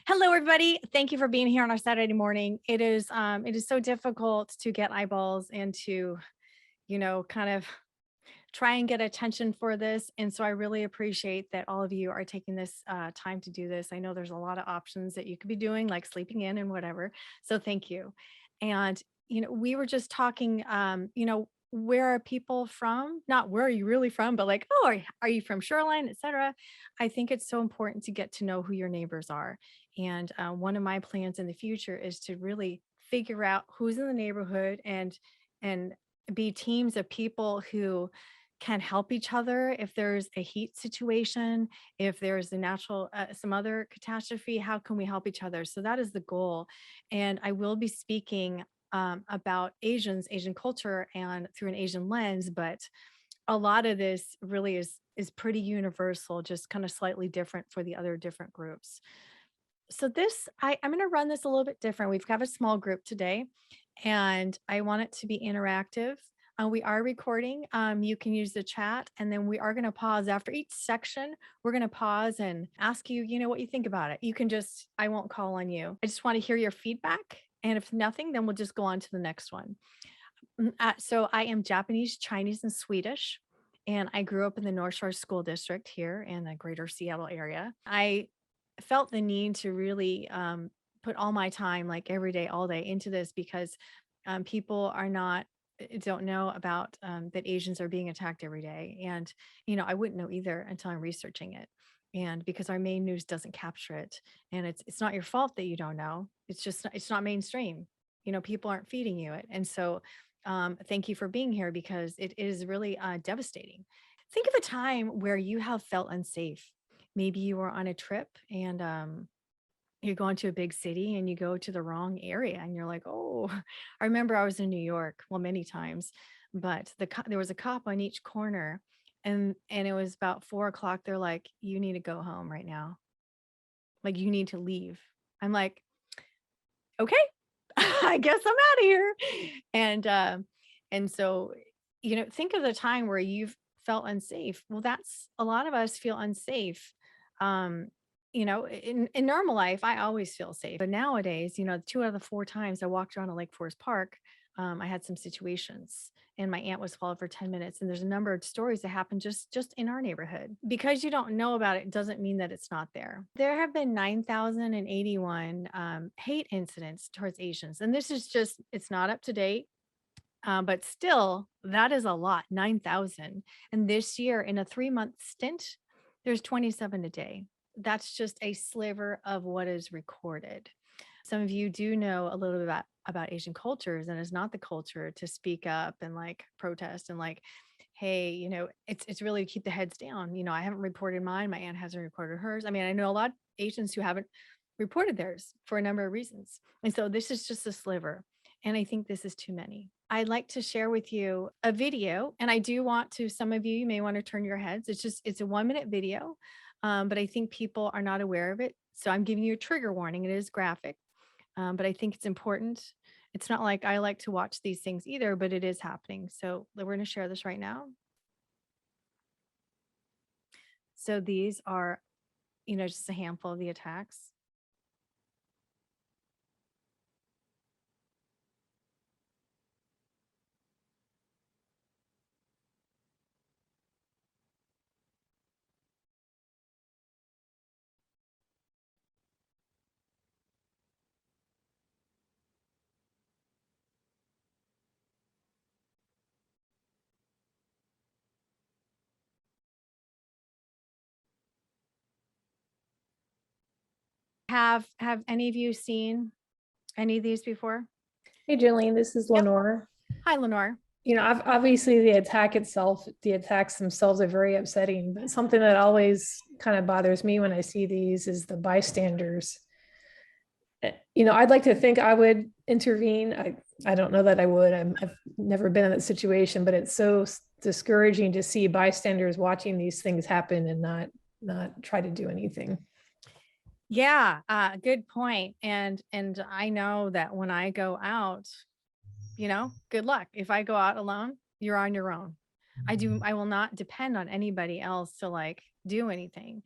Hello, everybody. Thank you for being here on our Saturday morning. It is so difficult to get eyeballs and to, kind of try and get attention for this. And so I really appreciate that all of you are taking this time to do this. I know there's a lot of options that you could be doing, like sleeping in and whatever. So thank you. And, we were just talking, where are people from? Not where are you really from, but like, oh, are you from Shoreline, et cetera. I think it's so important to get to know who your neighbors are. And one of my plans in the future is to really figure out who's in the neighborhood and be teams of people who can help each other if there's a heat situation, if there's a natural some other catastrophe. How can we help each other? So that is the goal. And I will be speaking about Asian culture and through an Asian lens, but a lot of this really is pretty universal, just kind of slightly different for the other different groups. So I'm going to run this a little bit different. We've got a small group today, and I want it to be interactive. We are recording. You can use the chat, and then we are going to pause after each section. We're going to pause and ask you, what you think about it. You can just, I won't call on you. I just want to hear your feedback. And if nothing, then we'll just go on to the next one. So I am Japanese, Chinese, and Swedish. And I grew up in the North Shore School District here in the greater Seattle area. I felt the need to really put all my time, like every day, all day, into this because people don't know about that Asians are being attacked every day. And, I wouldn't know either until I'm researching it. And because our main news doesn't capture it. And it's not your fault that you don't know. It's not mainstream. People aren't feeding you it. And so thank you for being here because it is really devastating. Think of a time where you have felt unsafe. Maybe you were on a trip and you're going to a big city and you go to the wrong area and you're like, oh, I remember I was in New York, well, many times, but there was a cop on each corner, and it was about 4 o'clock. They're like, you need to go home right now. Like, you need to leave. I'm like, okay, I guess I'm out of here. And so, think of the time where you've felt unsafe. Well, that's a lot of us feel unsafe. Um, in normal life, I always feel safe. But nowadays, 2 out of the 4 times I walked around a Lake Forest Park, I had some situations and my aunt was followed for 10 minutes. And there's a number of stories that happen just in our neighborhood. Because you don't know about it doesn't mean that it's not there. There have been 9,081 hate incidents towards Asians. And this is just, it's not up to date. But still, that is a lot, 9,000. And this year, in a 3-month stint, there's 27 a day. That's just a sliver of what is recorded. Some of you do know a little bit about Asian cultures, and it's not the culture to speak up and like protest and like, hey, it's really to keep the heads down. I haven't reported mine. My aunt hasn't reported hers. I mean, I know a lot of Asians who haven't reported theirs for a number of reasons. And so this is just a sliver. And I think this is too many. I'd like to share with you a video, and I do want to, some of you may want to turn your heads. It's a 1-minute video, but I think people are not aware of it. So I'm giving you a trigger warning. It is graphic, but I think it's important. It's not like I like to watch these things either, but it is happening. So we're going to share this right now. So these are, just a handful of the attacks. Have any of you seen any of these before? Hey, Jolene, this is Yep. Lenore. Hi, Lenore. Obviously the attacks themselves are very upsetting, but something that always kind of bothers me when I see these is the bystanders. I'd like to think I would intervene. I don't know that I would. I've never been in that situation, but it's so discouraging to see bystanders watching these things happen and not try to do anything. Yeah, good point. And I know that when I go out, good luck. If I go out alone, you're on your own. I will not depend on anybody else to like do anything.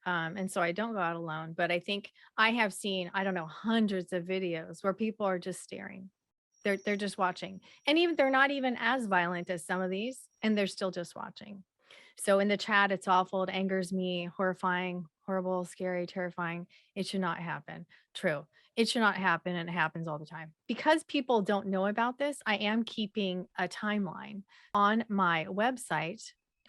And so I don't go out alone, but I think I have seen, I don't know, hundreds of videos where people are just staring. They're just watching. And even they're not even as violent as some of these, and they're still just watching. So in the chat, it's awful. It angers me, horrifying, horrible, scary, terrifying. It should not happen. True. It should not happen. And it happens all the time. Because people don't know about this, I am keeping a timeline on my website.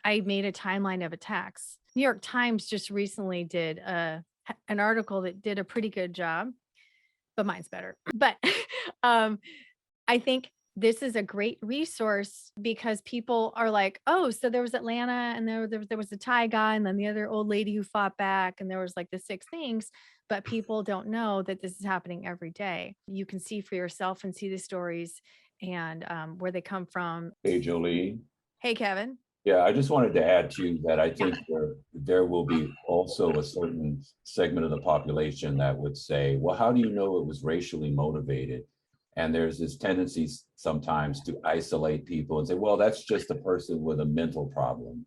I made a timeline of attacks. New York Times just recently did an article that did a pretty good job, but mine's better. But I think this is a great resource because people are like, oh, so there was Atlanta and there was a Thai guy and then the other old lady who fought back and there was like the 6 things, but people don't know that this is happening every day. You can see for yourself and see the stories and where they come from. Hey, Jolene. Hey, Kevin. Yeah, I just wanted to add to you that I think Yeah. there will be also a certain segment of the population that would say, well, how do you know it was racially motivated? And there's this tendency sometimes to isolate people and say, well, that's just a person with a mental problem,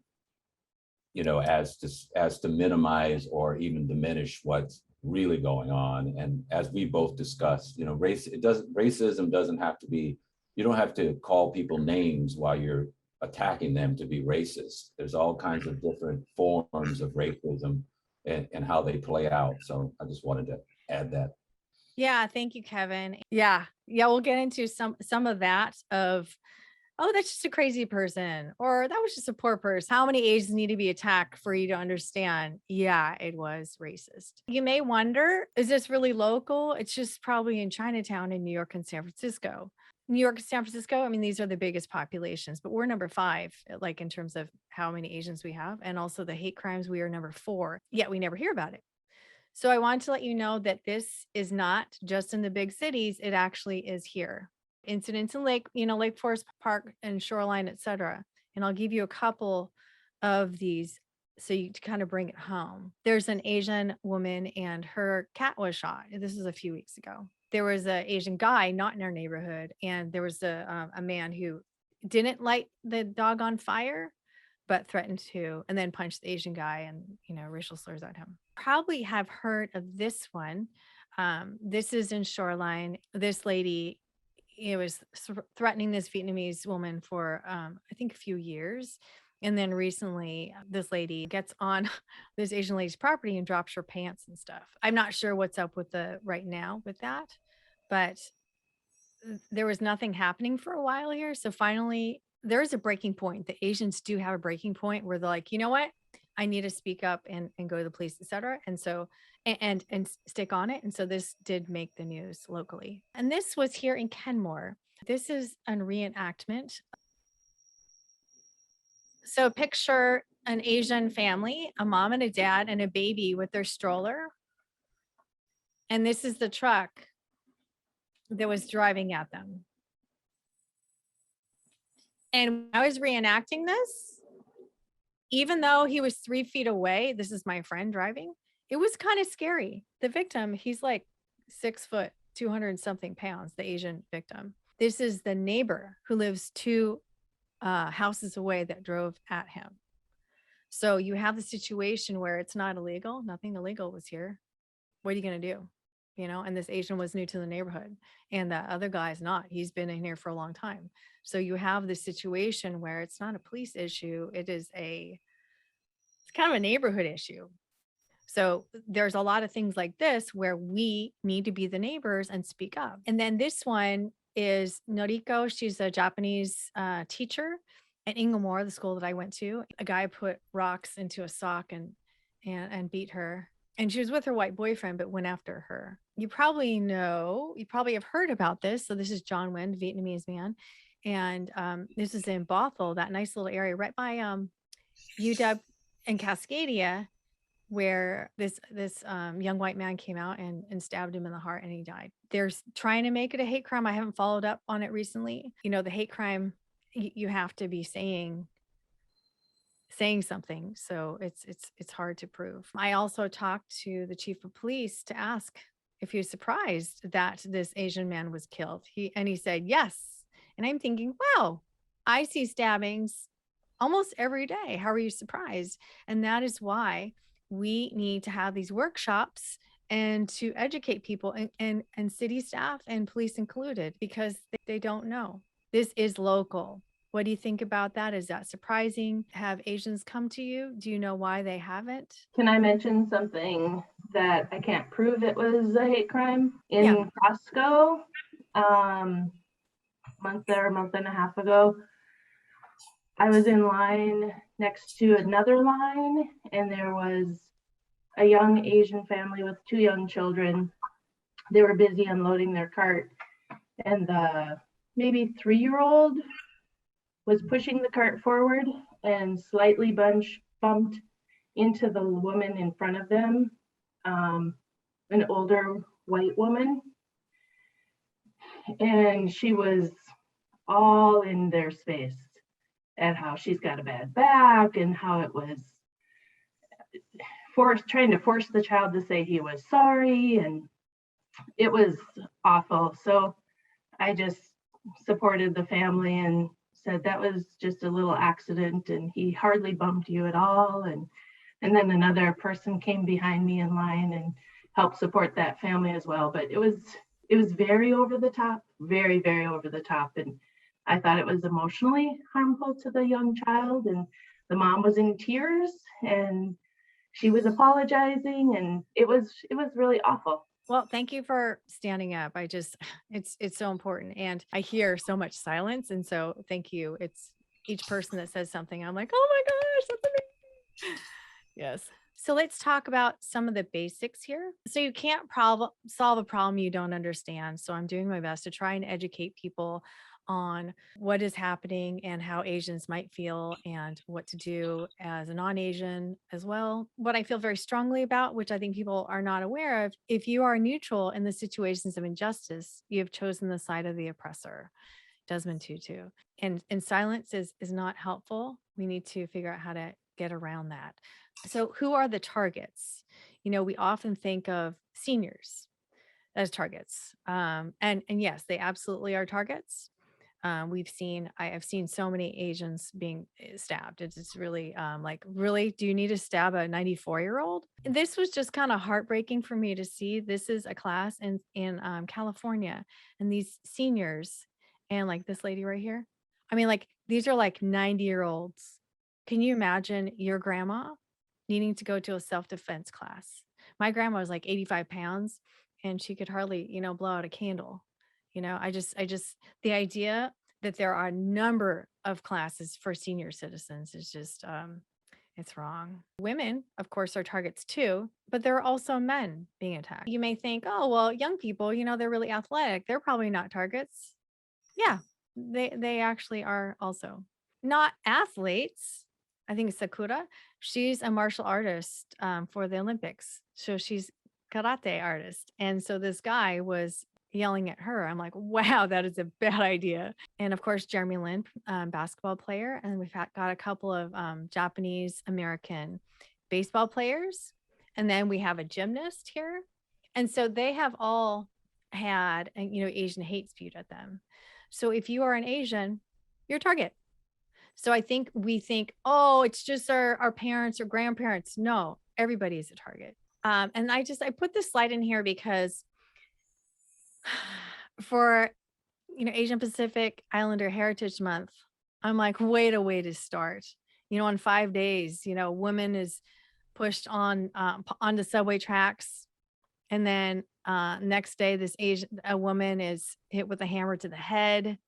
you know, as to minimize or even diminish what's really going on. And as we both discussed, you know, racism doesn't have to be, you don't have to call people names while you're attacking them to be racist. There's all kinds of different forms of racism and how they play out. So I just wanted to add that. Yeah, thank you, Kevin. Yeah, we'll get into some of that of, oh, that's just a crazy person, or that was just a poor person. How many Asians need to be attacked for you to understand? Yeah, it was racist. You may wonder, is this really local? It's just probably in Chinatown in New York and San Francisco. New York and San Francisco, I mean, these are the biggest populations, but we're number 5, like in terms of how many Asians we have. And also the hate crimes, we are number 4, yet we never hear about it. So I want to let you know that this is not just in the big cities. It actually is here. Incidents in Lake Forest Park and Shoreline, et cetera. And I'll give you a couple of these so you to kind of bring it home. There's an Asian woman and her cat was shot. This is a few weeks ago. There was an Asian guy not in our neighborhood, and there was a man who didn't light the dog on fire, but threatened to, and then punched the Asian guy and, racial slurs at him. Probably have heard of this one. This is in Shoreline. This lady, was threatening this Vietnamese woman for, I think, a few years. And then recently, this lady gets on this Asian lady's property and drops her pants and stuff. I'm not sure what's up with right now with that, but there was nothing happening for a while here. So finally, there's a breaking point. The Asians do have a breaking point where they're like, you know what? I need to speak up and go to the police, et cetera. And so, and stick on it. And so this did make the news locally. And this was here in Kenmore. This is a reenactment. So picture an Asian family, a mom and a dad and a baby with their stroller. And this is the truck that was driving at them. And when I was reenacting this, even though he was 3 feet away, this is my friend driving, it was kind of scary. The victim, he's like 6 foot, 200 something pounds, the Asian victim. This is the neighbor who lives 2 houses away that drove at him. So you have the situation where it's not illegal. Nothing illegal was here. What are you going to do? And this Asian was new to the neighborhood and the other guy's not. He's been in here for a long time. So you have this situation where it's not a police issue. It's kind of a neighborhood issue. So there's a lot of things like this where we need to be the neighbors and speak up. And then this one is Noriko. She's a Japanese teacher at Kenmore, the school that I went to. A guy put rocks into a sock and beat her. And she was with her white boyfriend, but went after her. You probably have heard about this. So this is John Wind, Vietnamese man. And this is in Bothell, that nice little area right by UW and Cascadia, where this young white man came out and stabbed him in the heart and he died. They're trying to make it a hate crime. I haven't followed up on it recently. The hate crime, you have to be saying something. So it's hard to prove. I also talked to the chief of police to ask if he was surprised that this Asian man was killed. He said yes. And I'm thinking, wow, I see stabbings almost every day. How are you surprised? And that is why we need to have these workshops and to educate people and city staff and police included, because they don't know. This is local. What do you think about that? Is that surprising? Have Asians come to you? Do you know why they haven't? Can I mention something that I can't prove it was a hate crime? In Yeah. Costco, month and a half ago, I was in line next to another line, and there was a young Asian family with 2 young children. They were busy unloading their cart, and the maybe 3-year-old was pushing the cart forward and slightly bumped into the woman in front of them, an older white woman. And she was all in their space and how she's got a bad back and how it was trying to force the child to say he was sorry, and it was awful. So I just supported the family and said that was just a little accident and he hardly bumped you at all. And then another person came behind me in line and helped support that family as well. But it was very over the top, very, very over the top. And I thought it was emotionally harmful to the young child. And the mom was in tears and she was apologizing, and it was really awful. Well, thank you for standing up. It's so important. And I hear so much silence. And so thank you. It's each person that says something, I'm like, oh my gosh, that's amazing. Yes. So let's talk about some of the basics here. So you can't solve a problem you don't understand. So I'm doing my best to try and educate people on what is happening and how Asians might feel and what to do as a non-Asian as well. What I feel very strongly about, which I think people are not aware of, if you are neutral in the situations of injustice, you have chosen the side of the oppressor. Desmond Tutu. And silence is not helpful. We need to figure out how to get around that. So who are the targets? You know, we often think of seniors as targets. And yes, they absolutely are targets. I have seen so many Asians being stabbed. It's really like, really, do you need to stab a 94-year-old? This was just kind of heartbreaking for me to see. This is a class in California, and these seniors, and like this lady right here. I mean, like, these are like 90-year-olds. Can you imagine your grandma needing to go to a self-defense class? My grandma was like 85 pounds and she could hardly, blow out a candle. I just, the idea that there are a number of classes for senior citizens is just, it's wrong. Women, of course, are targets too, but there are also men being attacked. You may think, oh, well, young people, they're really athletic. They're probably not targets. Yeah, they actually are also. Not athletes. I think Sakura, she's a martial artist for the Olympics. So she's karate artist. And so this guy was yelling at her. I'm like, wow, that is a bad idea. And of course, Jeremy Lin, basketball player. And we've got a couple of Japanese American baseball players. And then we have a gymnast here. And so they have all had, Asian hate spewed at them. So if you are an Asian, you're a target. So I think we think, oh, it's just our parents or grandparents. No, everybody is a target. And I put this slide in here because for, Asian Pacific Islander Heritage Month, I'm like, way to start. On 5 days, woman is pushed on the subway tracks. And then next day, a woman is hit with a hammer to the head.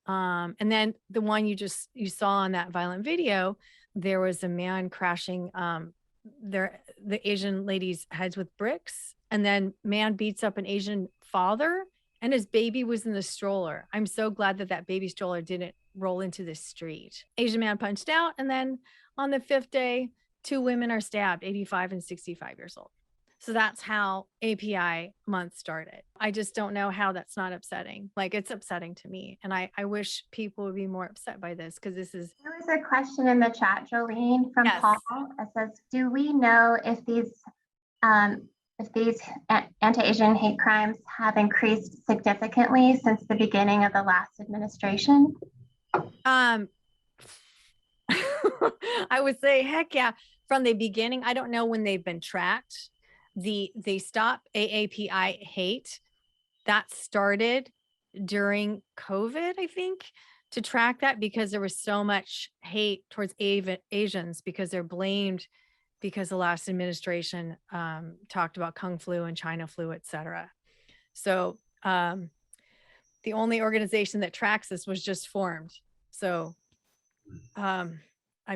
And then the one you saw on that violent video, there was a man crashing the Asian lady's heads with bricks, and then man beats up an Asian father, and his baby was in the stroller. I'm so glad that baby stroller didn't roll into the street. Asian man punched out, and then on the 5th day, 2 women are stabbed, 85 and 65 years old. So that's how API month started. I just don't know how that's not upsetting. Like, it's upsetting to me. And I wish people would be more upset by this, because this is. There was a question in the chat, Jolene, from Yes. Paul. It says, do we know if these anti-Asian hate crimes have increased significantly since the beginning of the last administration? I would say, heck yeah. from the beginning, I don't know when they've been tracked. The Stop AAPI hate that started during COVID, I think, to track that, because there was so much hate towards Asians because they're blamed because the last administration talked about Kung flu and China flu, et cetera. So the only organization that tracks this was just formed. So, I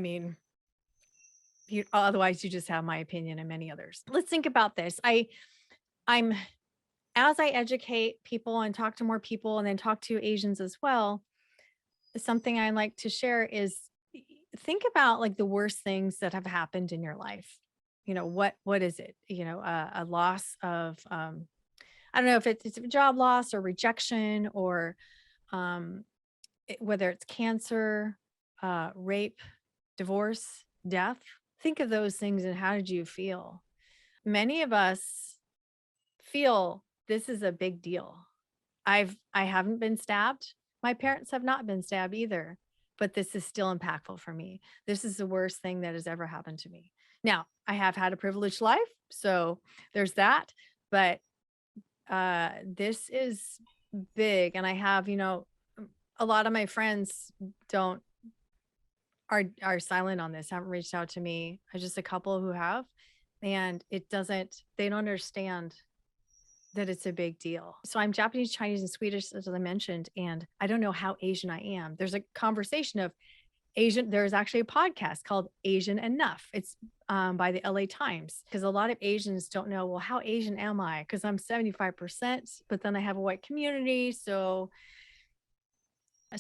mean, otherwise you just have my opinion and many others. Let's think about this. I'm as I educate people and talk to more people and then talk to Asians as well, something I like to share is think about like the worst things that have happened in your life. You know, what is it? You know, a loss of, I don't know if it's a job loss or rejection, or whether it's cancer, rape, divorce, death. Think of those things and how did you feel? Many of us feel this is a big deal. I haven't been stabbed. My parents have not been stabbed either, but this is still impactful for me. This is the worst thing that has ever happened to me. Now, I have had a privileged life, so there's that, but this is big. And I have, you know, a lot of my friends are silent on this, haven't reached out to me. I just a couple who have, and they don't understand that it's a big deal. So I'm Japanese, Chinese, and Swedish, as I mentioned, and I don't know how Asian I am. There's a conversation of Asian. There's actually a podcast called Asian Enough. It's by the LA Times, because a lot of Asians don't know, well, how Asian am I? Because I'm 75%, but then I have a white community. So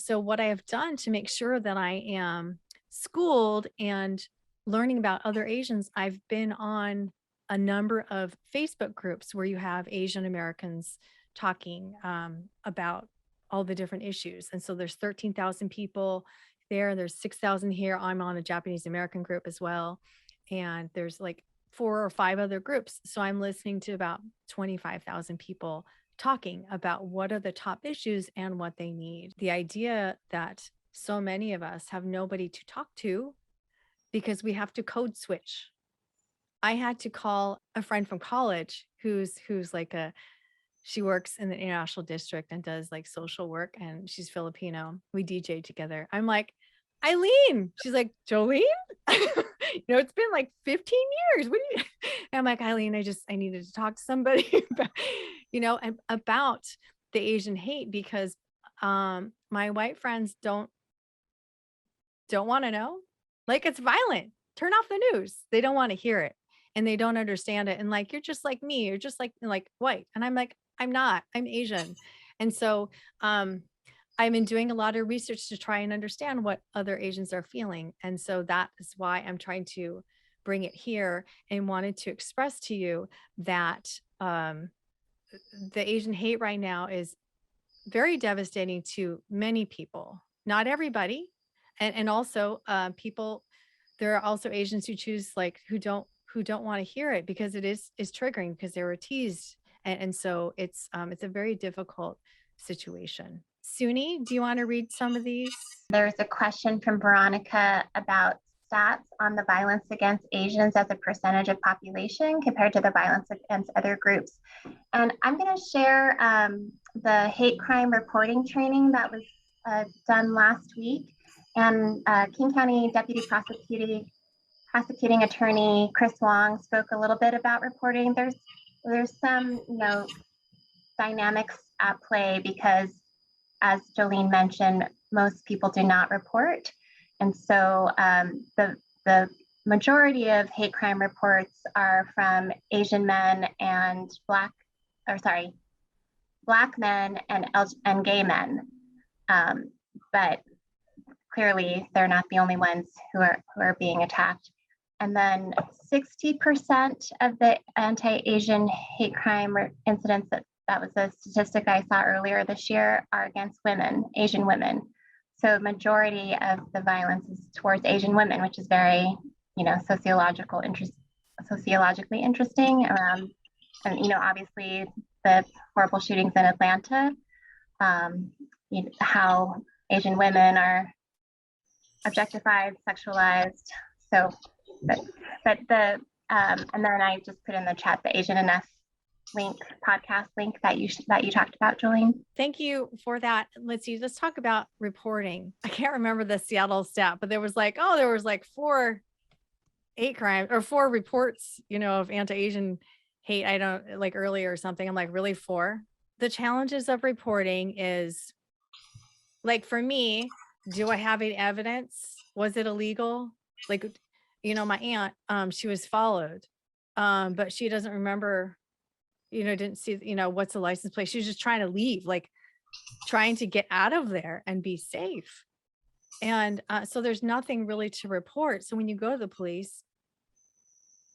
what I have done to make sure that I am schooled and learning about other Asians, I've been on a number of Facebook groups where you have Asian Americans talking about all the different issues. And so there's 13,000 people there. There's 6,000 here. I'm on a Japanese American group as well. And there's like 4 or 5 other groups. So I'm listening to about 25,000 people talking about what are the top issues and what they need. The idea that so many of us have nobody to talk to because we have to code switch. I had to call a friend from college who's like she works in the international district and does like social work, and she's Filipino. We DJ together. I'm like, Eileen. She's like, Jolene? You know, it's been like 15 years. What do you? And I'm like, Eileen, I needed to talk to somebody about, you know, about the Asian hate, because my white friends don't want to know. Like, it's violent. Turn off the news. They don't want to hear it. And they don't understand it. And like, you're just like me, you're just like white. And I'm like, I'm not, I'm Asian. And so I've been doing a lot of research to try and understand what other Asians are feeling. And so that is why I'm trying to bring it here and wanted to express to you that the Asian hate right now is very devastating to many people, not everybody. And also people, there are also Asians who choose who don't want to hear it because it is triggering, because they were teased. And so it's a very difficult situation. Suni, do you want to read some of these? There's a question from Veronica about stats on the violence against Asians as a percentage of population compared to the violence against other groups. And I'm going to share the hate crime reporting training that was done last week. And King County Deputy Prosecuting Attorney Chris Wong spoke a little bit about reporting. There's some, dynamics at play because, as Jolene mentioned, most people do not report. And so the majority of hate crime reports are from Asian men and Black men and gay men. But clearly they're not the only ones who are being attacked. And then 60% of the anti-Asian hate crime incidents, that was a statistic I saw earlier this year, are against women, Asian women. So majority of the violence is towards Asian women, which is very, sociologically interesting. And obviously the horrible shootings in Atlanta, how Asian women are objectified, sexualized. So but the and then I just put in the chat the Asian enough podcast link that you talked about, Jolene. Thank you for that. Let's see. Let's talk about reporting. I can't remember the Seattle stat, but there was like 4 hate crimes or 4 reports, of anti-Asian hate. I don't like earlier or something. I'm like, really 4? The challenges of reporting is like, for me, do I have any evidence? Was it illegal? Like, my aunt, she was followed, but she doesn't remember, didn't see, what's the license plate. She was just trying to leave, like trying to get out of there and be safe. And so there's nothing really to report. So when you go to the police,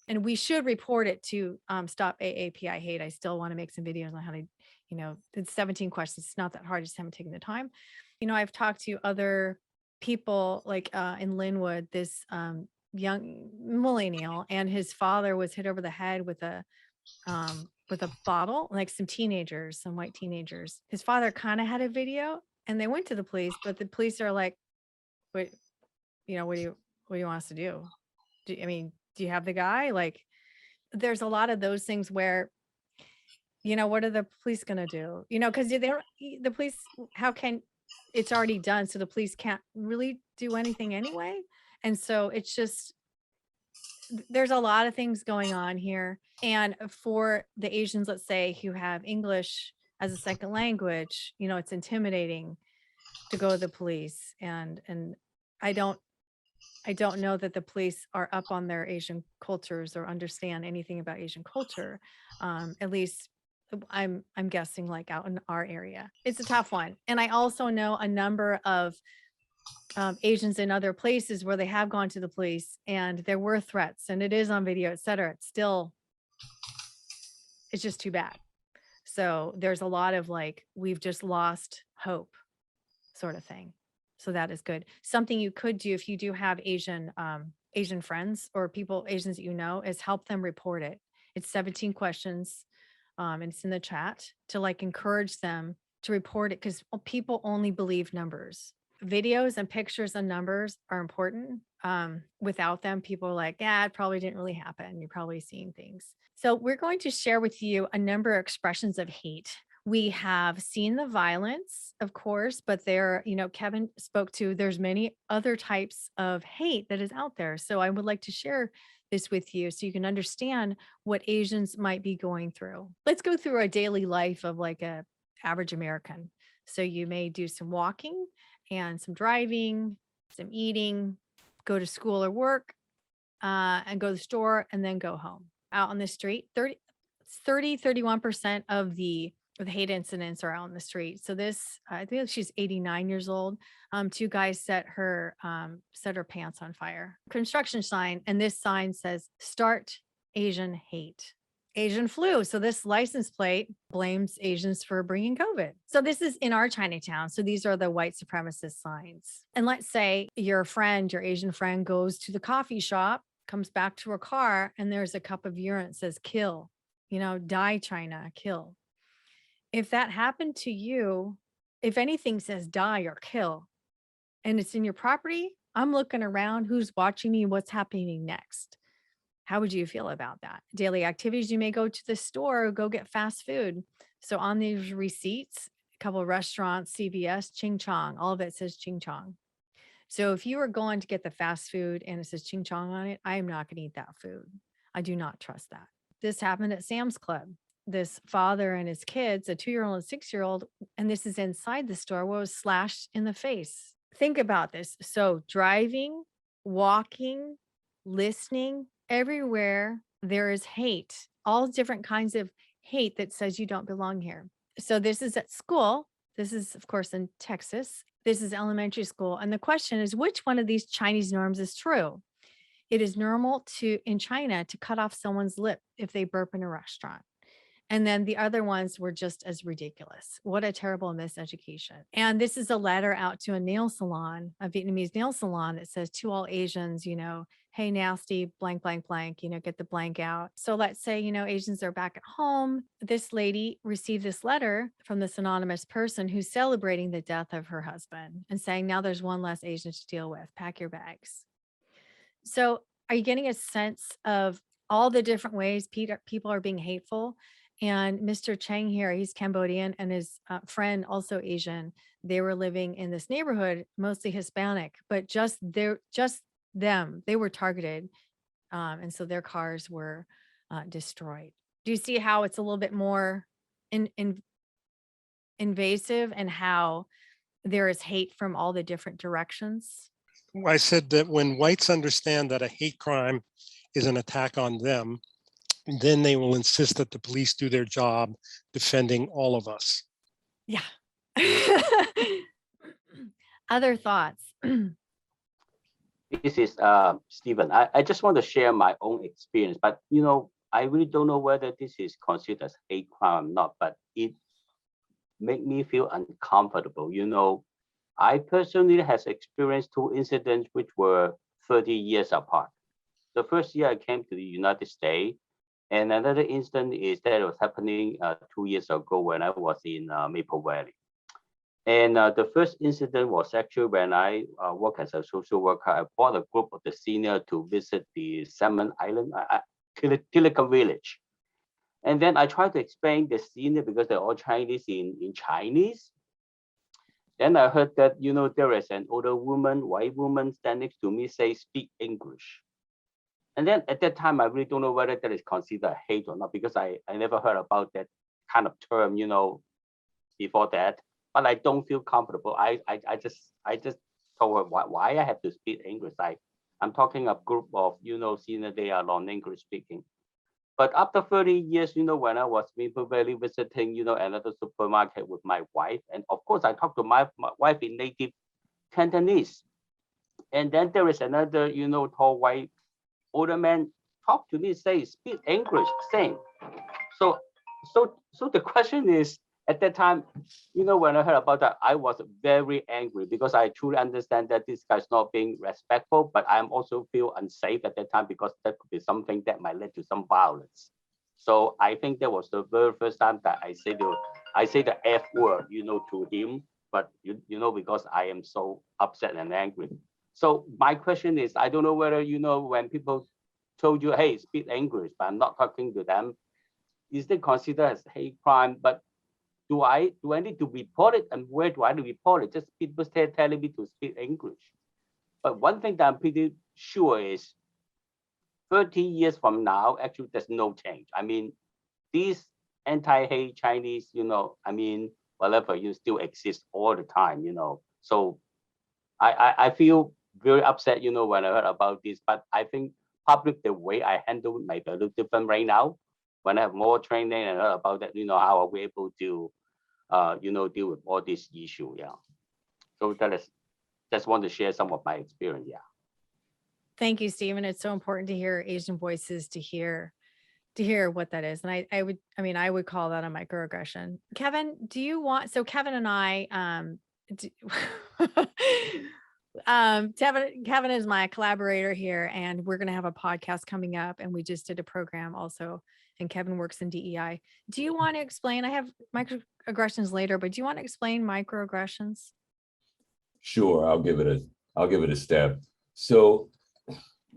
and we should report it to stop AAPI hate. I still want to make some videos on how to, it's 17 questions. It's not that hard. I just haven't taken the time. I've talked to other people like in Linwood, this young millennial, and his father was hit over the head with a bottle, like some white teenagers. His father kind of had a video, and they went to the police, but the police are like, wait, what do you want us to do? Do you have the guy? Like, there's a lot of those things where, what are the police going to do? Because the police, it's already done. So the police can't really do anything anyway. And so it's just, there's a lot of things going on here. And for the Asians, let's say, who have English as a second language, it's intimidating to go to the police. And I don't know that the police are up on their Asian cultures or understand anything about Asian culture. At least I'm guessing, like out in our area. It's a tough one. And I also know a number of Asians in other places where they have gone to the police and there were threats, and it is on video, et cetera. It's just too bad. So there's a lot of like, we've just lost hope sort of thing. So that is good. Something you could do if you do have Asian friends or Asians that is help them report it. It's 17 questions. And it's in the chat to like encourage them to report it, because people only believe numbers. Videos and pictures and numbers are important. Without them, people are like, yeah, it probably didn't really happen. You're probably seeing things. So we're going to share with you a number of expressions of hate. We have seen the violence, of course, but Kevin spoke to, there's many other types of hate that is out there. So I would like to share this with you so you can understand what Asians might be going through. Let's go through a daily life of like a average American. So you may do some walking and some driving, some eating, go to school or work, and go to the store, and then go home. Out on the street, 31% of the hate incidents are out on the street. So this, I think she's 89 years old. 2 guys set her pants on fire. Construction sign, and this sign says, "Start Asian Hate." Asian flu. So this license plate blames Asians for bringing COVID. So this is in our Chinatown. So these are the white supremacist signs. And let's say your Asian friend goes to the coffee shop, comes back to her car, and there's a cup of urine that says "kill," die China, kill. If that happened to you, if anything says die or kill, and it's in your property, I'm looking around, who's watching me, what's happening next? How would you feel about that? Daily activities, you may go to the store or go get fast food. So on these receipts, a couple of restaurants, CVS, Ching Chong, all of it says Ching Chong. So if you are going to get the fast food and it says Ching Chong on it, I am not going to eat that food. I do not trust that. This happened at Sam's Club. This father and his kids, a 2-year-old and 6-year-old, and this is inside the store, was slashed in the face. Think about this. So driving, walking, listening, everywhere there is hate, all different kinds of hate that says you don't belong here. So this is at school. This is, of course, in Texas. This is elementary school. And the question is, which one of these Chinese norms is true? It is normal in China to cut off someone's lip if they burp in a restaurant. And then the other ones were just as ridiculous. What a terrible miseducation. And this is a letter out to a nail salon, a Vietnamese nail salon, that says to all Asians, hey, nasty, blank, blank, blank, get the blank out. So let's say, Asians are back at home. This lady received this letter from this anonymous person who's celebrating the death of her husband and saying, now there's one less Asian to deal with. Pack your bags. So are you getting a sense of all the different ways people are being hateful? And Mr. Chang here, he's Cambodian, and his friend, also Asian. They were living in this neighborhood, mostly Hispanic, but just them, they were targeted. And so their cars were destroyed. Do you see how it's a little bit more invasive, and how there is hate from all the different directions? I said that when whites understand that a hate crime is an attack on them, then they will insist that the police do their job defending all of us. Yeah. Other thoughts? This is Stephen. I just want to share my own experience, but I really don't know whether this is considered as hate crime or not, but it made me feel uncomfortable. I personally has experienced 2 incidents which were 30 years apart. The first year I came to the United States, and another incident is that it was happening 2 years ago when I was in Maple Valley. And the first incident was actually when I work as a social worker. I brought a group of the senior to visit the Salmon Island, Telecom Village. And then I tried to explain the senior, because they're all Chinese, in Chinese. Then I heard that, there is an older woman, white woman, standing next to me, say, speak English. And then at that time, I really don't know whether that is considered hate or not, because I never heard about that kind of term, before that. But I don't feel comfortable. I just told her why I have to speak English. I'm talking a group of, senior, they are non-English speaking. But after 30 years, when I was Maple Valley visiting, another supermarket with my wife, and of course I talked to my wife in native Cantonese. And then there is another, tall white older man talk to me, say, speak English, same. So the question is, at that time, when I heard about that, I was very angry, because I truly understand that this guy's not being respectful, but I also feel unsafe at that time, because that could be something that might lead to some violence. So I think that was the very first time that I say the F word, to him, but because I am so upset and angry. So my question is, I don't know whether, when people told you, hey, speak English, but I'm not talking to them, is it considered as hate crime? But do I need to report it, and where do I report it? Just people telling me to speak English. But one thing that I'm pretty sure is 30 years from now, actually, there's no change. I mean, these anti-hate Chinese, whatever, still exist all the time, So I feel very upset, when I heard about this, but I think public, the way I handle it might be a little different right now. When I have more training and heard about that, how are we able to, deal with all this issue, yeah. So just want to share some of my experience, yeah. Thank you, Stephen. It's so important to hear Asian voices, to hear what that is. And I would call that a microaggression. Kevin, do you want, so Kevin and I, Kevin is my collaborator here, and we're going to have a podcast coming up, and we just did a program also, and Kevin works in DEI. Do you want to explain? I have microaggressions later, but do you want to explain microaggressions? Sure, I'll give it a stab. So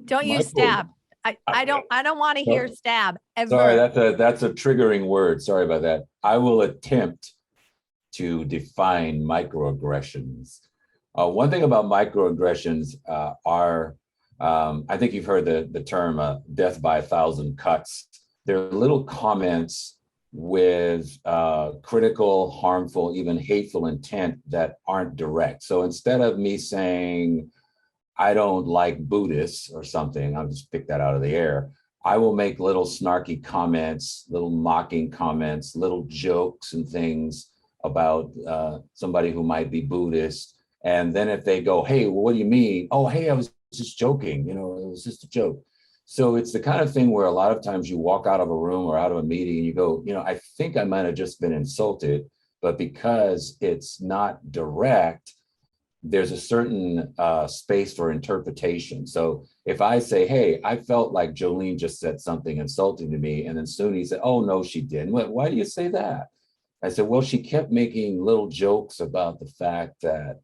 don't use stab. I don't want to hear stab ever. Sorry, that's a triggering word. Sorry about that. I will attempt to define microaggressions. One thing about microaggressions are, I think you've heard the term death by 1,000 cuts. They're little comments with critical, harmful, even hateful intent that aren't direct. So instead of me saying, I don't like Buddhists or something, I'll just pick that out of the air, I will make little snarky comments, little mocking comments, little jokes and things about somebody who might be Buddhist. And then if they go, hey, well, what do you mean? Oh, hey, I was just joking, it was just a joke. So it's the kind of thing where a lot of times you walk out of a room or out of a meeting and you go, I think I might have just been insulted, but because it's not direct, there's a certain space for interpretation. So if I say, hey, I felt like Jolene just said something insulting to me, and then Suni said, oh, no, she didn't. Why do you say that? I said, well, she kept making little jokes about the fact that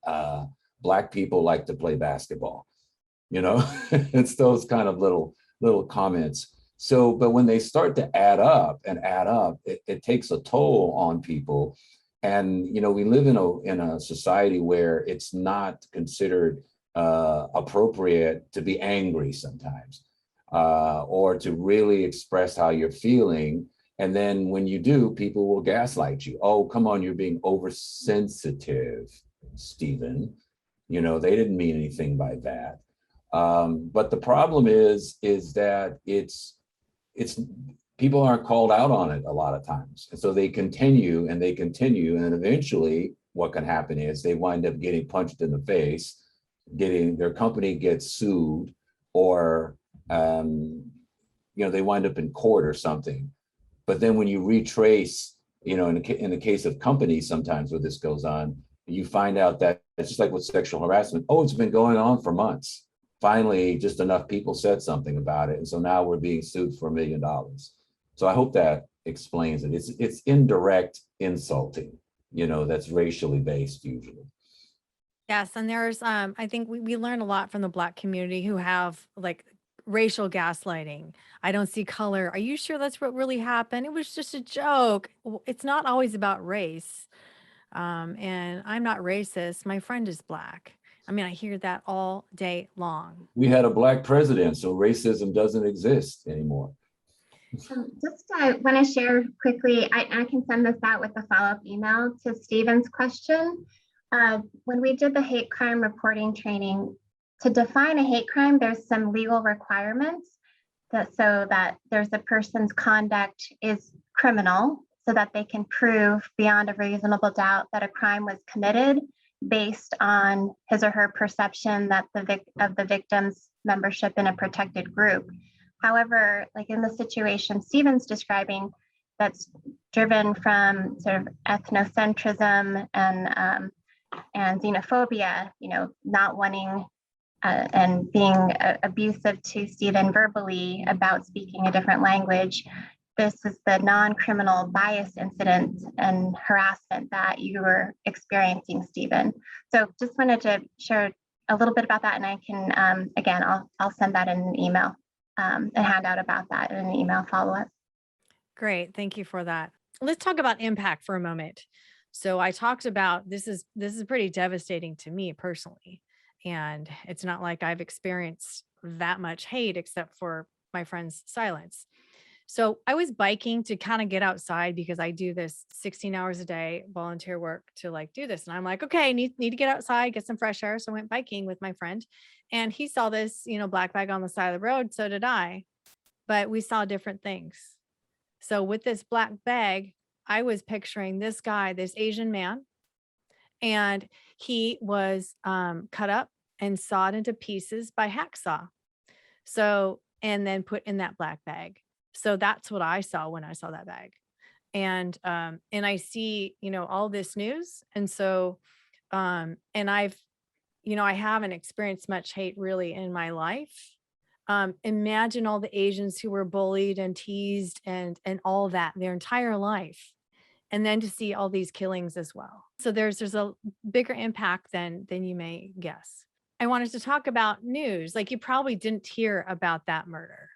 Black people like to play basketball. It's those kind of little comments. So, but when they start to add up, it takes a toll on people. And, we live in a society where it's not considered appropriate to be angry sometimes, or to really express how you're feeling. And then when you do, people will gaslight you. Oh, come on, you're being oversensitive, Stephen. They didn't mean anything by that. But the problem is that it's people aren't called out on it a lot of times. And so they continue. And then eventually what can happen is they wind up getting punched in the face, their company gets sued, or, they wind up in court or something. But then when you retrace, in the case of companies, sometimes where this goes on, you find out that it's just like with sexual harassment. Oh, it's been going on for months. Finally, just enough people said something about it. And so now we're being sued for $1 million. So I hope that explains it. It's indirect insulting, that's racially based usually. Yes, and there's I think we learn a lot from the Black community who have like racial gaslighting. I don't see color. Are you sure that's what really happened? It was just a joke. It's not always about race. And I'm not racist. My friend is Black. I mean, I hear that all day long. We had a Black president, so racism doesn't exist anymore. Just I want to share quickly, I can send this out with a follow-up email to Stephen's question. When we did the hate crime reporting training, to define a hate crime, there's some legal requirements so that there's a person's conduct is criminal, so that they can prove beyond a reasonable doubt that a crime was committed based on his or her perception that of the victim's membership in a protected group. However, like in the situation Stephen's describing, that's driven from sort of ethnocentrism and xenophobia, not wanting and being abusive to Stephen verbally about speaking a different language. This is the non-criminal bias incident and harassment that you were experiencing, Stephen. So just wanted to share a little bit about that, and I can, again, I'll send that in an email, a handout about that in an email follow-up. Great, thank you for that. Let's talk about impact for a moment. So I talked about this is pretty devastating to me personally, and it's not like I've experienced that much hate except for my friend's silence. So I was biking to kind of get outside because I do this 16 hours a day volunteer work to like do this. And I'm like, okay, need to get outside, get some fresh air. So I went biking with my friend, and he saw this, black bag on the side of the road. So did I, but we saw different things. So with this black bag, I was picturing this guy, this Asian man, and he was cut up and sawed into pieces by hacksaw. So, and then put in that black bag. So that's what I saw when I saw that bag. And I see, all this news. And so, and I haven't experienced much hate really in my life. Imagine all the Asians who were bullied and teased and all that their entire life. And then to see all these killings as well. So there's a bigger impact than you may guess. I wanted to talk about news. Like you probably didn't hear about that murder.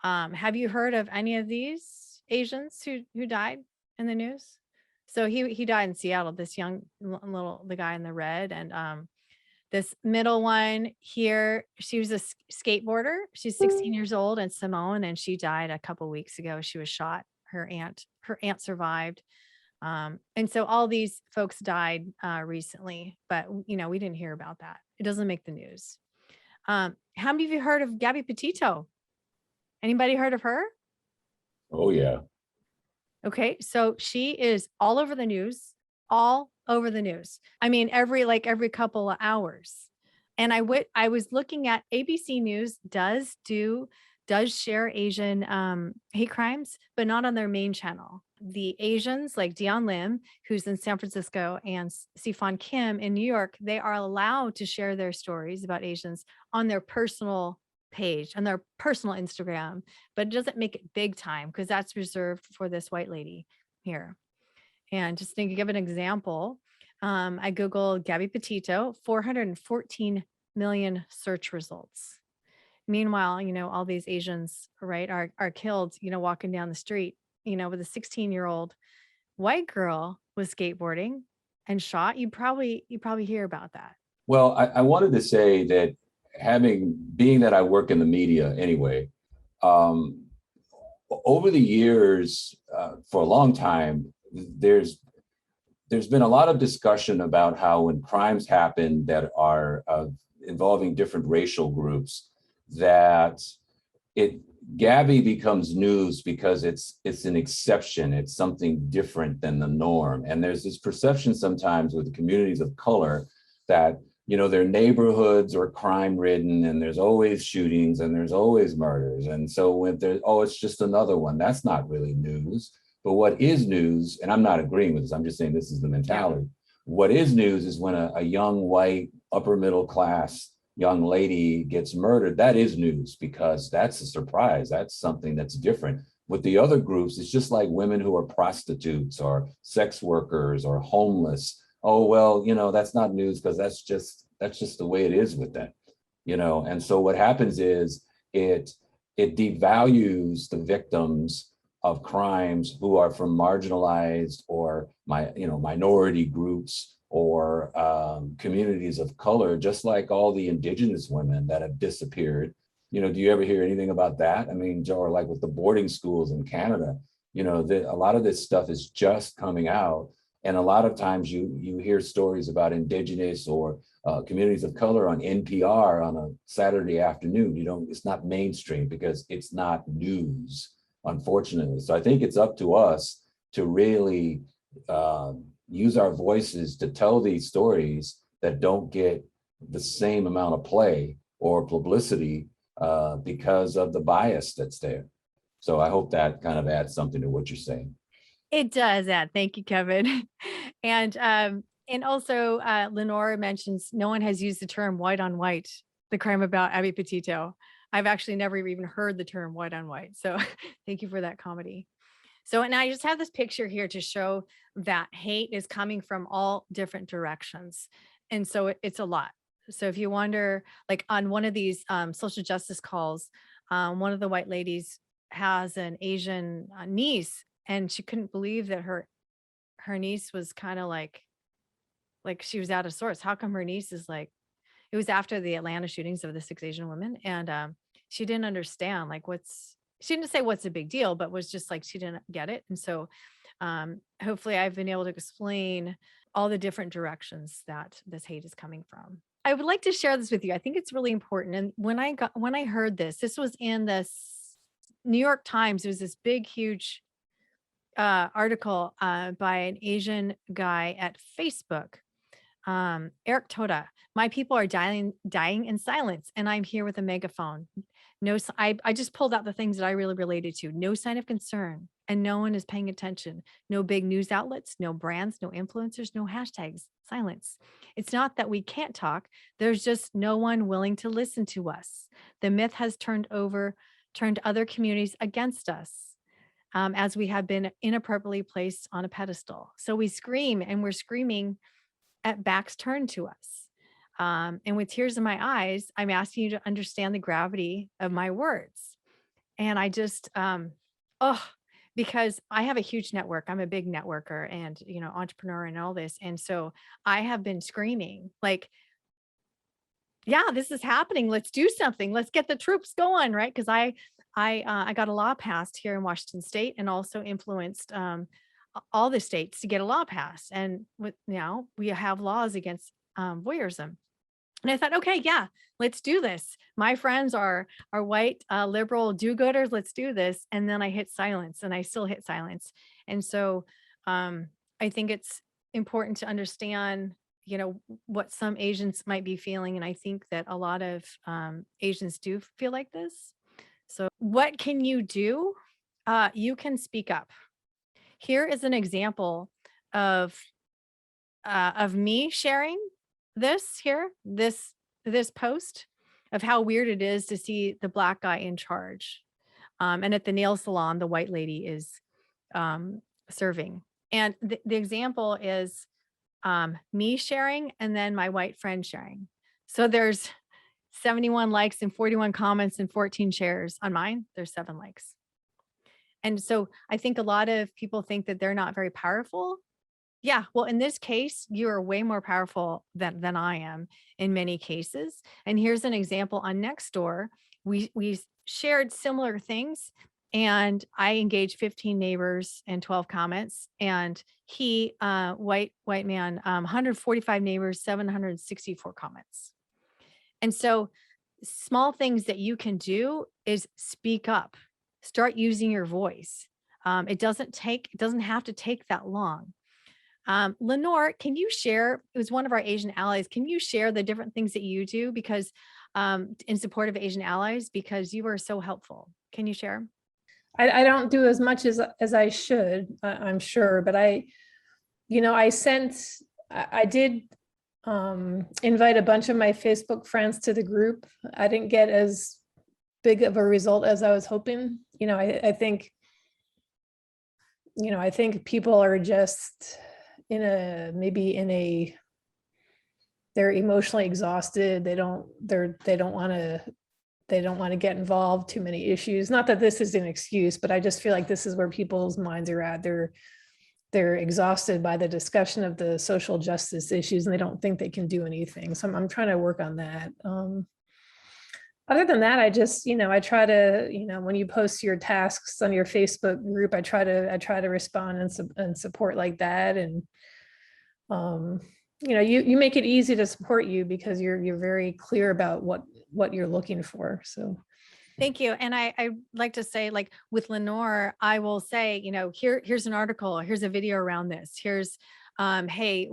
Have you heard of any of these Asians who died in the news? So he died in Seattle, this young the guy in the red, and this middle one here, she was a skateboarder. She's 16 years old and Simone, and she died a couple weeks ago. She was shot. Her aunt survived. And so all these folks died recently, but we didn't hear about that. It doesn't make the news. How many of you heard of Gabby Petito? Anybody heard of her? Oh, yeah. Okay, so she is all over the news, I mean, every couple of hours. And I was looking at ABC News does share Asian hate crimes, but not on their main channel. The Asians like Dion Lim, who's in San Francisco, and Sifan Kim in New York, they are allowed to share their stories about Asians on their personal page, on their personal Instagram, but it doesn't make it big time because that's reserved for this white lady here. And just to give an example, I Googled Gabby Petito, 414 million search results. Meanwhile, you know, all these Asians, right, are killed, you know, walking down the street, you know, with a 16-year-old white girl was skateboarding and shot. You probably hear about that. Well, I wanted to say that being that I work in the media anyway, over the years, for a long time, there's been a lot of discussion about how when crimes happen that are involving different racial groups, that Gabby becomes news because it's an exception. It's something different than the norm. And there's this perception sometimes with the communities of color that, you know, their neighborhoods are crime ridden and there's always shootings and there's always murders. And so when it's just another one, that's not really news. But what is news, and I'm not agreeing with this, I'm just saying this is the mentality. What is news is when a young white upper middle class young lady gets murdered. That is news because that's a surprise. That's something that's different. With the other groups, it's just like women who are prostitutes or sex workers or homeless. Oh, well, you know, that's not news because that's just the way it is with them, you know. And so what happens is it devalues the victims of crimes who are from marginalized or minority groups or communities of color, just like all the indigenous women that have disappeared. You know, do you ever hear anything about that? I mean, or like with the boarding schools in Canada, you know, a lot of this stuff is just coming out. And a lot of times you hear stories about indigenous or communities of color on NPR on a Saturday afternoon. It's not mainstream because it's not news, unfortunately. So I think it's up to us to really use our voices to tell these stories that don't get the same amount of play or publicity because of the bias that's there. So I hope that kind of adds something to what you're saying. It does that. Thank you, Kevin. And also Lenora mentions no one has used the term white on white, the crime about Abby Petito. I've actually never even heard the term white on white. So thank you for that comedy. So, and I just have this picture here to show that hate is coming from all different directions. And so it's a lot. So if you wonder, like on one of these social justice calls, one of the white ladies has an Asian niece, and she couldn't believe that her niece was kind of like she was out of sorts. How come her niece is like, it was after the Atlanta shootings of the 6 Asian women. And she didn't understand she didn't say what's a big deal, but was just like, she didn't get it. And so hopefully I've been able to explain all the different directions that this hate is coming from. I would like to share this with you. I think it's really important. And when I heard this was in this New York Times. It was this big, huge article by an Asian guy at Facebook, Eric Toda. My people are dying in silence, and I'm here with a megaphone. I just pulled out the things that I really related to. No sign of concern, and no one is paying attention. No big news outlets, no brands, no influencers, no hashtags. Silence. It's not that we can't talk. There's just no one willing to listen to us. The myth has turned other communities against us. As we have been inappropriately placed on a pedestal. So we scream, and we're screaming at backs turned to us. And with tears in my eyes, I'm asking you to understand the gravity of my words. And I just, because I have a huge network. I'm a big networker and, you know, entrepreneur and all this. And so I have been screaming like, yeah, this is happening. Let's do something. Let's get the troops going, right? Because I got a law passed here in Washington State and also influenced all the states to get a law passed. And now we have laws against voyeurism. And I thought, okay, yeah, let's do this. My friends are white, liberal do-gooders. Let's do this. And then I hit silence, and I still hit silence. And so I think it's important to understand, you know, what some Asians might be feeling. And I think that a lot of Asians do feel like this. So what can you do? You can speak up. Here is an example of me sharing this post of how weird it is to see the Black guy in charge. And at the nail salon, the white lady is serving. And the example is me sharing and then my white friend sharing. So there's 71 likes and 41 comments and 14 shares. On mine, there's 7 likes. And so I think a lot of people think that they're not very powerful. Yeah, well, in this case, you are way more powerful than I am in many cases. And here's an example on Nextdoor. We shared similar things, and I engaged 15 neighbors and 12 comments. And he, white man, 145 neighbors, 764 comments. And so small things that you can do is speak up, start using your voice. It doesn't have to take that long. Lenore, can you share, it was one of our Asian allies, can you share the different things that you do because in support of Asian allies, because you are so helpful. Can you share? I don't do as much as I should, I'm sure, but I did invite a bunch of my Facebook friends to the group. I didn't get as big of a result as I was hoping. I think people are just they're emotionally exhausted. They don't want to get involved, too many issues. Not that this is an excuse, but I just feel like this is where people's minds are at. They're exhausted by the discussion of the social justice issues, and they don't think they can do anything. So I'm trying to work on that. Other than that, I just, I try to, when you post your tasks on your Facebook group, I try to respond and support like that. And, you make it easy to support you because you're very clear about what you're looking for. So. Thank you. And I like to say, like with Lenore, I will say, here's an article, here's a video around this. Here's, hey,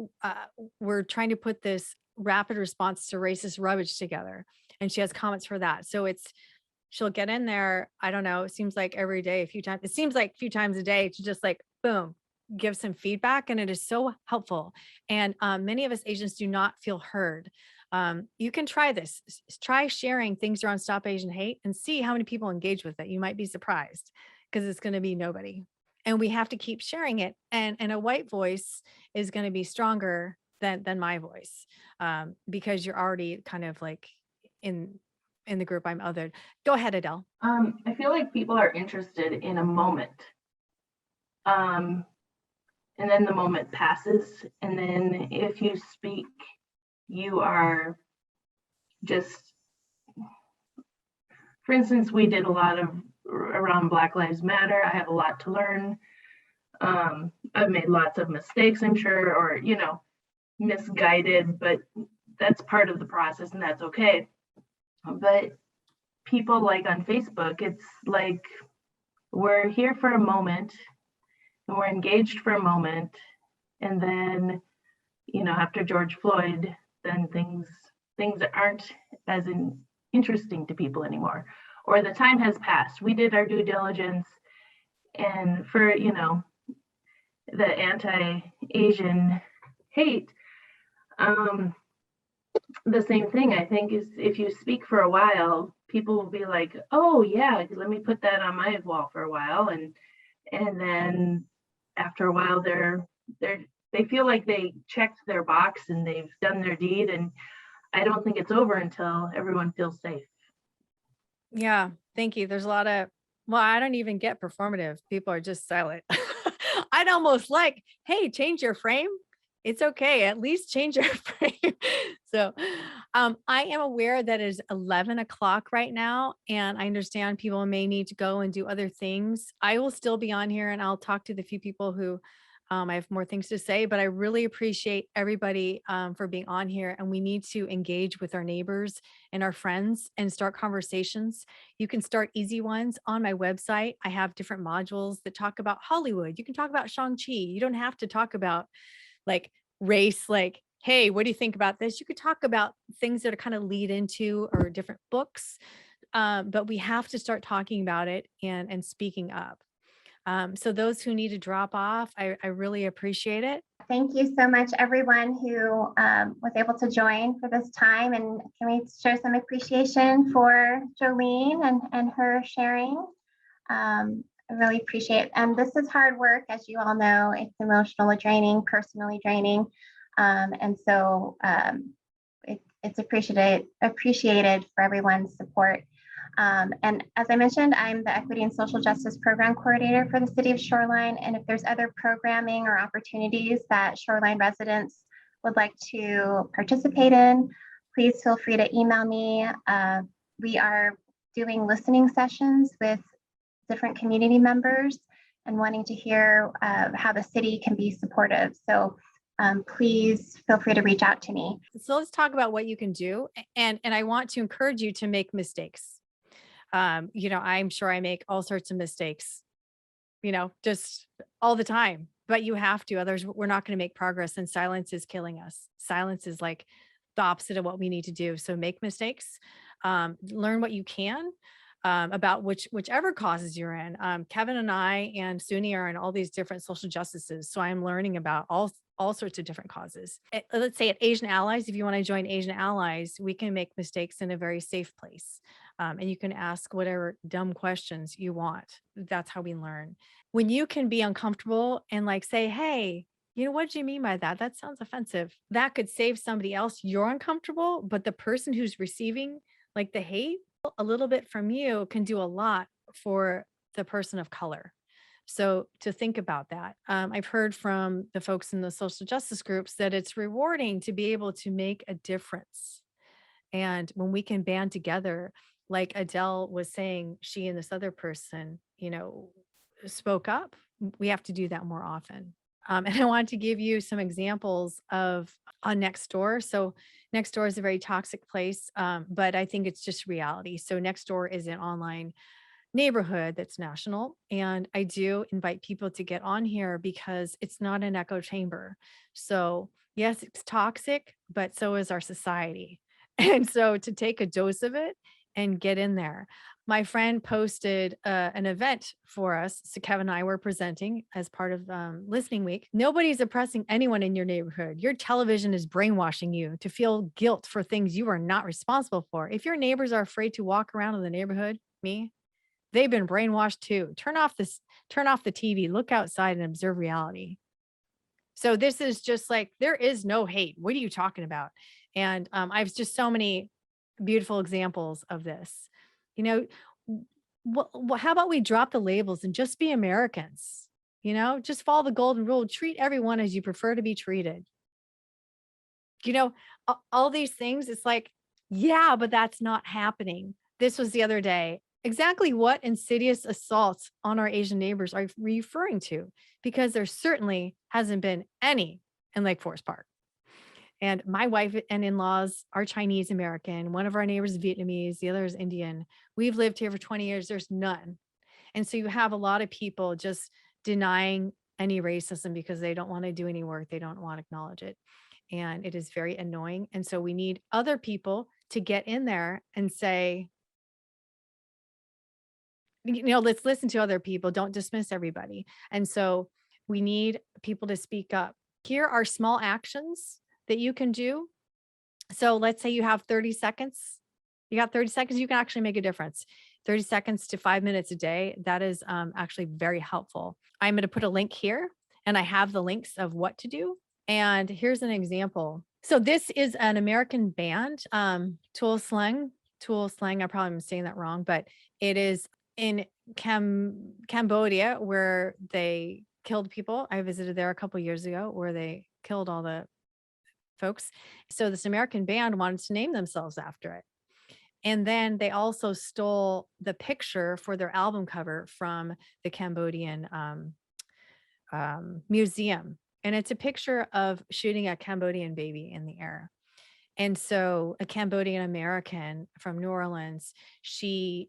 we're trying to put this rapid response to racist rubbish together. And she has comments for that. So she'll get in there. I don't know. It seems like every day, a few times a day to just like, boom, give some feedback. And it is so helpful. And many of us Asians do not feel heard. You can try this. Try sharing things around Stop Asian Hate and see how many people engage with it. You might be surprised because it's going to be nobody. And we have to keep sharing it. And a white voice is going to be stronger than my voice because you're already kind of like in the group I'm othered. Go ahead, Adele. I feel like people are interested in a moment. And then the moment passes. And then if you speak, you are just, for instance, we did a lot of around Black Lives Matter. I have a lot to learn. I've made lots of mistakes, I'm sure, or, misguided, but that's part of the process and that's okay. But people like on Facebook, it's like we're here for a moment and we're engaged for a moment. And then, after George Floyd, then things aren't as interesting to people anymore, or the time has passed. We did our due diligence, and for the anti-Asian hate, the same thing I think is if you speak for a while, people will be like, oh yeah, let me put that on my wall for a while, and then after a while they feel like they checked their box and they've done their deed, and I don't think it's over until everyone feels safe. Yeah, thank you. There's a lot of, well, I don't even get performative. People are just silent. I'd almost like, hey, change your frame. It's okay. At least change your frame. So I am aware that it's 11 o'clock right now, and I understand people may need to go and do other things. I will still be on here and I'll talk to the few people who I have more things to say, but I really appreciate everybody for being on here, and we need to engage with our neighbors and our friends and start conversations. You can start easy ones on my website. I have different modules that talk about Hollywood. You can talk about Shang-Chi. You don't have to talk about like race, like, hey, what do you think about this? You could talk about things that are kind of lead into or different books, but we have to start talking about it and speaking up. So those who need to drop off, I really appreciate it. Thank you so much, everyone who was able to join for this time. And can we show some appreciation for Jolene and her sharing? I really appreciate it. And this is hard work, as you all know. It's emotionally draining, personally draining. And so it's appreciated for everyone's support. And as I mentioned, I'm the Equity and Social Justice Program Coordinator for the City of Shoreline. And if there's other programming or opportunities that Shoreline residents would like to participate in, please feel free to email me. We are doing listening sessions with different community members and wanting to hear how the city can be supportive. So please feel free to reach out to me. So let's talk about what you can do. And I want to encourage you to make mistakes. You know, I'm sure I make all sorts of mistakes, you know, just all the time, but you have to, others, we're not going to make progress, and silence is killing us. Silence is like the opposite of what we need to do. So make mistakes, learn what you can about whichever causes you're in. Kevin and I and Suni are in all these different social justices. So I'm learning about all sorts of different causes. Let's say at Asian Allies, if you want to join Asian Allies, we can make mistakes in a very safe place. And you can ask whatever dumb questions you want. That's how we learn. When you can be uncomfortable and like say, hey, you know, what do you mean by that? That sounds offensive. That could save somebody else. You're uncomfortable, but the person who's receiving like the hate, a little bit from you can do a lot for the person of color. So to think about that, I've heard from the folks in the social justice groups that it's rewarding to be able to make a difference. And when we can band together, like Adele was saying, she and this other person, you know, spoke up. We have to do that more often. And I want to give you some examples of on Nextdoor. So Nextdoor is a very toxic place, but I think it's just reality. So Nextdoor is an online neighborhood that's national. And I do invite people to get on here because it's not an echo chamber. So yes, it's toxic, but so is our society. And so to take a dose of it and get in there. My friend posted an event for us. So Kevin and I were presenting as part of Listening Week. Nobody's oppressing anyone in your neighborhood. Your television is brainwashing you to feel guilt for things you are not responsible for. If your neighbors are afraid to walk around in the neighborhood, they've been brainwashed too. Turn off the TV, look outside and observe reality. So this is just like, there is no hate. What are you talking about? And I've just so many beautiful examples of this. You know, how about we drop the labels and just be Americans? You know, just follow the golden rule, treat everyone as you prefer to be treated. You know, all these things, it's like, yeah, but that's not happening. This was the other day. Exactly what insidious assaults on our Asian neighbors are we referring to? Because there certainly hasn't been any in Lake Forest Park. And my wife and in-laws are Chinese American. One of our neighbors is Vietnamese, the other is Indian. We've lived here for 20 years. There's none. And so you have a lot of people just denying any racism because they don't want to do any work. They don't want to acknowledge it. And it is very annoying. And so we need other people to get in there and say, you know, let's listen to other people. Don't dismiss everybody. And so we need people to speak up. Here are small actions that you can do. So let's say you have 30 seconds. You got 30 seconds, you can actually make a difference. 30 seconds to 5 minutes a day. That is actually very helpful. I'm going to put a link here and I have the links of what to do. And here's an example. So this is an American band, Tool Slang. I probably am saying that wrong, but it is in Cambodia where they killed people. I visited there a couple years ago where they killed all the folks. So this American band wanted to name themselves after it. And then they also stole the picture for their album cover from the Cambodian museum. And it's a picture of shooting a Cambodian baby in the air. And so a Cambodian American from New Orleans, she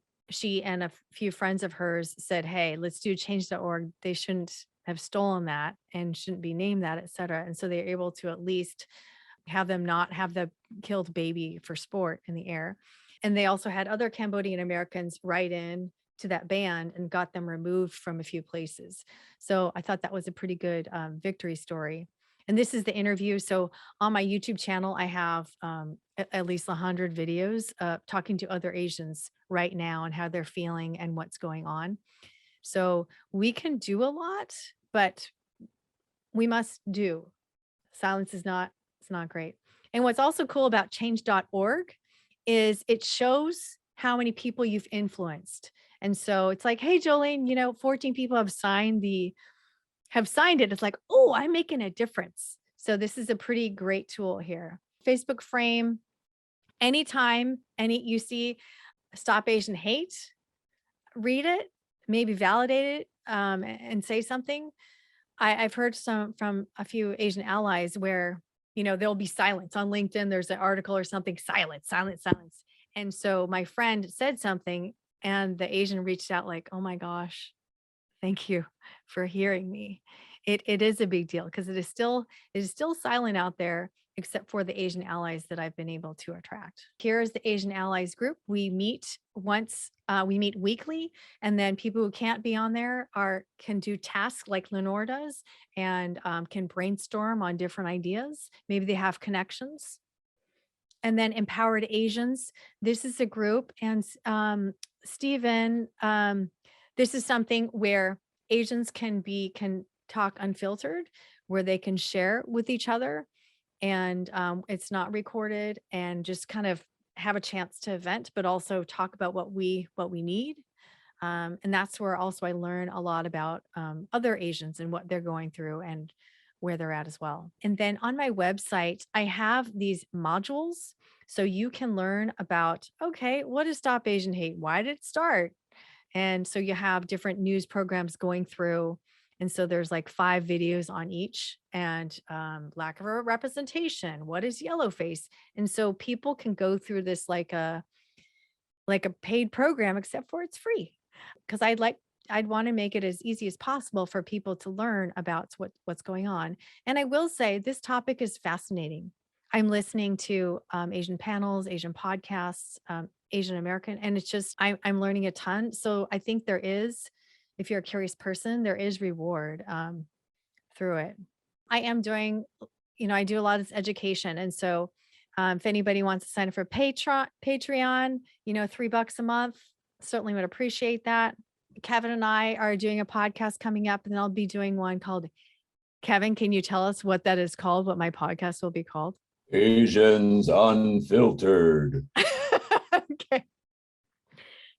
and a few friends of hers said, hey, let's do change.org. They shouldn't have stolen that and shouldn't be named that, et cetera. And so they're able to at least have them not have the killed baby for sport in the air. And they also had other Cambodian Americans write in to that band and got them removed from a few places. So I thought that was a pretty good victory story. And this is the interview. So on my YouTube channel, I have at least 100 videos talking to other Asians right now and how they're feeling and what's going on. So we can do a lot, but we must do. Silence is not, it's not great. And what's also cool about change.org is it shows how many people you've influenced. And so it's like, hey, Jolene, 14 people have signed it. It's like, oh, I'm making a difference. So this is a pretty great tool here. Facebook frame, anytime you see Stop Asian Hate, read it, maybe validate it, and say something. I've heard from a few Asian allies where, there'll be silence on LinkedIn. There's an article or something, silence. And so my friend said something and the Asian reached out like, oh my gosh, thank you for hearing me. It is a big deal because it is still silent out there, except for the Asian allies that I've been able to attract. Here is the Asian Allies group. We meet weekly, and then people who can't be on there can do tasks like Lenore does and can brainstorm on different ideas. Maybe they have connections. And then Empowered Asians. This is a group, and Stephen, this is something where Asians can talk unfiltered, where they can share with each other, and it's not recorded, and just kind of have a chance to vent, but also talk about what we need. And that's where also I learn a lot about other Asians and what they're going through and where they're at as well. And then on my website, I have these modules. So you can learn about, okay, what is Stop Asian Hate? Why did it start? And so you have different news programs going through. And so there's like 5 videos on each, and lack of a representation. What is yellowface? And so people can go through this like a paid program, except for it's free. Because I'd want to make it as easy as possible for people to learn about what's going on. And I will say this topic is fascinating. I'm listening to Asian panels, Asian podcasts, Asian American, and it's just, I'm learning a ton. So I think there is, if you're a curious person, there is reward through it. I am doing, I do a lot of this education. And so if anybody wants to sign up for Patreon, $3 a month, certainly would appreciate that. Kevin and I are doing a podcast coming up, and then I'll be doing one called, Kevin, can you tell us what that is called, what my podcast will be called? Asians Unfiltered. Okay.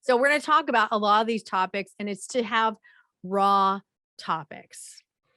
So we're going to talk about a lot of these topics, and it's to have raw topics.